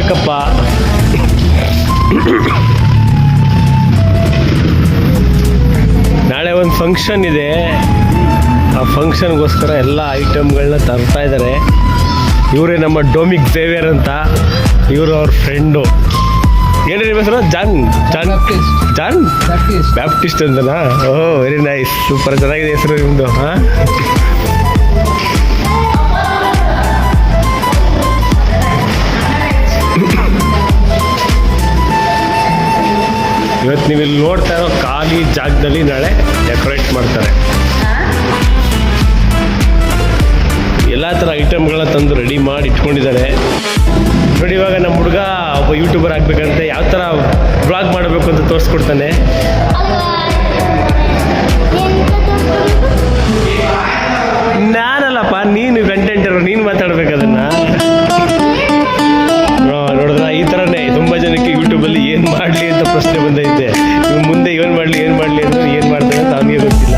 ಸಾಕಪ್ಪ. ನಾಳೆ ಒಂದು ಫಂಕ್ಷನ್ ಇದೆ, ಆ ಫಂಕ್ಷನ್ಗೋಸ್ಕರ ಎಲ್ಲ ಐಟಮ್ಗಳನ್ನ ತರ್ತಾ ಇದ್ದಾರೆ. ಇವರೇ ನಮ್ಮ ಡೊಮಿಕ್ ಝೇವಿಯರ್ ಅಂತ, ಇವರು ಅವ್ರ ಫ್ರೆಂಡು. ಏನು ನಿಮ್ಮ ಹೆಸರು? ಜಾನ್ ಜಾನ್ ಜಾನ್ ಬ್ಯಾಪ್ಟಿಸ್ಟ್ ಅಂತನಾ? ಓಹ್ ವೆರಿ ನೈಸ್, ಸೂಪರ್, ಚೆನ್ನಾಗಿದೆ ಹೆಸರು ನಿಮ್ಮದು. ಹಾಂ, ಇವತ್ತು ನೀವು ಇಲ್ಲಿ ನೋಡ್ತಾ ಇರೋ ಖಾಲಿ ಜಾಗದಲ್ಲಿ ನಾಳೆ ಡೆಕೋರೇಟ್ ಮಾಡ್ತಾರೆ. ಎಲ್ಲ ಥರ ಐಟಮ್ಗಳನ್ನ ತಂದು ರೆಡಿ ಮಾಡಿ ಇಟ್ಕೊಂಡಿದ್ದಾರೆ ನೋಡಿ. ಇವಾಗ ನಮ್ಮ ಹುಡುಗ ಒಬ್ಬ ಯೂಟ್ಯೂಬರ್ ಆಗಬೇಕಂತೆ, ಯಾವ ಥರ ಬ್ಲಾಗ್ ಮಾಡಬೇಕು ಅಂತ ತೋರಿಸ್ಕೊಡ್ತಾನೆ. ನಾನಲ್ಲಪ್ಪ, ನೀನು ಕಂಟೆಂಟ್ ಇರೋ, ನೀನು ಮಾತಾಡ್ಬೇಕು ಅದನ್ನು. ನೋಡಿದ್ರ ಈ ಥರನೇ ತುಂಬ ಜನಕ್ಕೆ ಯೂಟ್ಯೂಬಲ್ಲಿ ಏನು ಮಾಡಲಿ ಅಂತ ಪ್ರಶ್ನೆ ಬಂದೈತೆ. ಇವ್ ಮುಂದೆ ಏನು ಮಾಡಲಿ ಅಂದ್ರೆ ಏನು ಮಾಡ್ತಾರೆ ಅಂತ ಅವನಿಗೆ ಗೊತ್ತಿಲ್ಲ.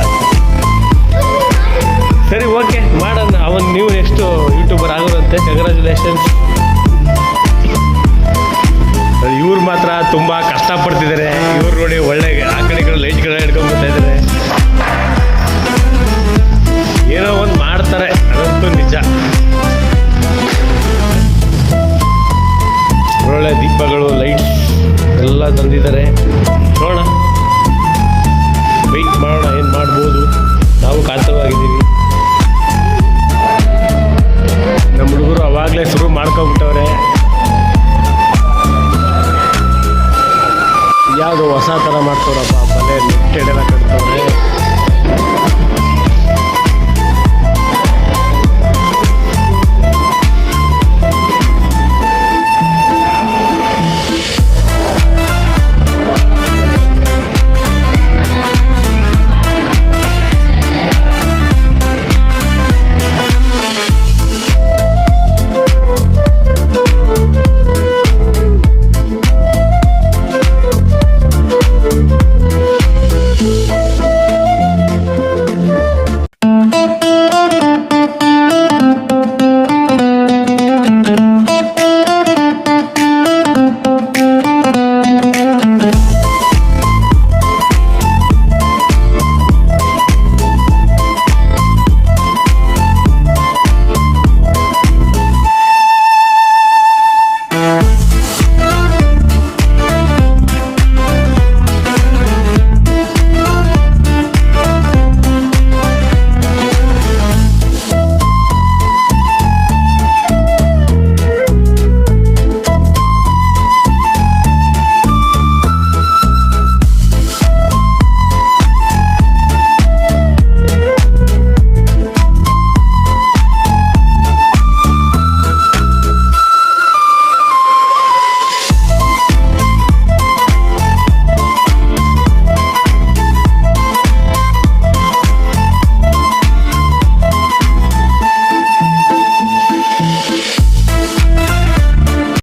ಸರಿ, ಓಕೆ, ಮಾಡೋಣ. ನೀವು ನೆಕ್ಸ್ಟು ಯೂಟ್ಯೂಬರ್ ಆಗೋದಂತೆ, ಕಂಗ್ರ್ಯಾಚುಲೇಷನ್ಸ್. ಇವ್ರು ಮಾತ್ರ ತುಂಬ ಕಷ್ಟಪಡ್ತಿದ್ದಾರೆ. ಇವ್ರು ನೋಡಿ ಒಳ್ಳೆ ಆ ಕಡೆ ಲೈಟ್ಗಳ ಹಿಡ್ಕೊಂಡ್ಬರ್ತಾ ಇದ್ದಾರೆ. ಏನೋ ಒಂದು ಮಾಡ್ತಾರೆ, ಅದಂತೂ ನಿಜ. ಒಳ್ಳೆ ದೀಪಗಳು, ಲೈಟ್ಸ್ ಎಲ್ಲ ತಂದಿದ್ದಾರೆ. ನೋಡೋಣ, ವೆಯ್ಟ್ ಮಾಡೋಣ, ಏನು ಮಾಡ್ಬೋದು. ನಾವು ಕಾತರವಾಗಿದ್ದೀವಿ. ನಮ್ಮ ಹುಡುಗರು ಅವಾಗಲೇ ಶುರು ಮಾಡ್ಕೊಂಬಿಟ್ಟವ್ರೆ. ಯಾವುದೋ ಹೊಸ ಥರ ಮಾಡ್ತವ್ರಪ್ಪ, ಬಲೆ ನೆಟ್ಟೆಡೆಲ್ಲ ಕಟ್ತವ್ರೆ.